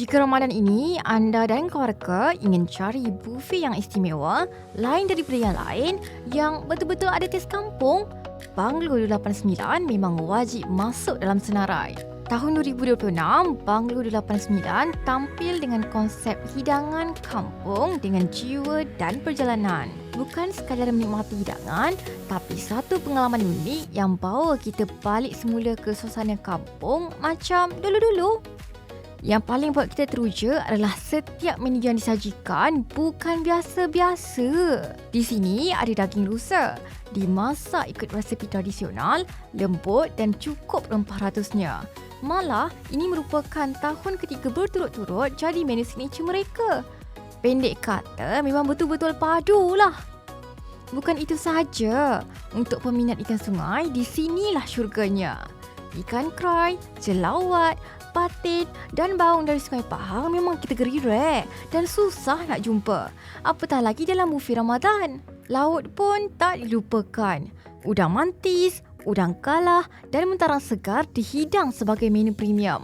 Jika Ramadan ini anda dan keluarga ingin cari buffet yang istimewa, lain daripada yang lain, yang betul-betul ada tes kampung, Banglo 289 memang wajib masuk dalam senarai. Tahun 2026, Banglo 289 tampil dengan konsep hidangan kampung dengan jiwa dan perjalanan. Bukan sekadar menikmati hidangan, tapi satu pengalaman unik yang bawa kita balik semula ke suasana kampung macam dulu-dulu. Yang paling buat kita teruja adalah setiap menu yang disajikan bukan biasa-biasa. Di sini ada daging rusa, dimasak ikut resepi tradisional, lembut dan cukup rempah ratusnya. Malah, ini merupakan tahun ketiga berturut-turut jadi menu signature mereka. Pendek kata, memang betul-betul padu lah. Bukan itu sahaja, untuk peminat ikan sungai, di sinilah syurganya. Ikan koi, jelawat, patin dan baung dari Sungai Pahang memang kategori rare dan susah nak jumpa. Apatah lagi dalam buffet Ramadan. Laut pun tak dilupakan. Udang mantis, udang galah dan mentarang segar dihidang sebagai menu premium.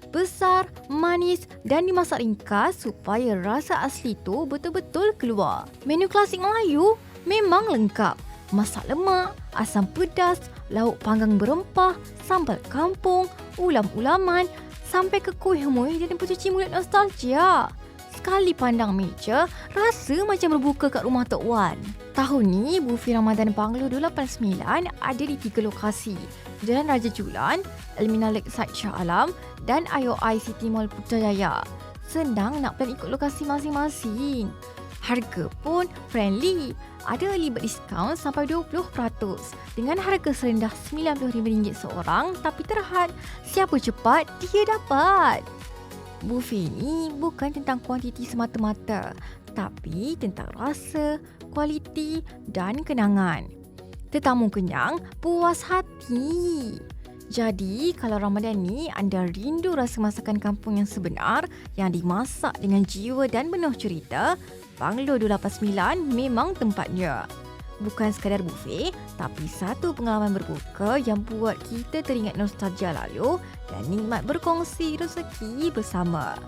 Besar, manis dan dimasak ringkas supaya rasa asli tu betul-betul keluar. Menu klasik Melayu memang lengkap. Masak lemak, asam pedas, lauk panggang berempah, sambal kampung, ulam-ulaman, sampai ke kuih muih dan pencuci mulut nostalgia. Sekali pandang meja, rasa macam berbuka kat rumah Tok Wan. Tahun ni, buffet Ramadan Banglo 289 ada di 3 lokasi. Jalan Raja Julan, Elmina Lakeside Shah Alam dan IOI City Mall Putrajaya. Senang nak plan ikut lokasi masing-masing. Harga pun friendly. Ada early bird discount sampai 20% dengan harga serendah RM95 seorang tapi terhad. Siapa cepat, dia dapat. Buffet ni bukan tentang kuantiti semata-mata tapi tentang rasa, kualiti dan kenangan. Tetamu kenyang, puas hati. Jadi, kalau Ramadan ni anda rindu rasa masakan kampung yang sebenar yang dimasak dengan jiwa dan penuh cerita, Banglo 289 memang tempatnya. Bukan sekadar buffet, tapi satu pengalaman berbuka yang buat kita teringat nostalgia lalu dan nikmat berkongsi rezeki bersama.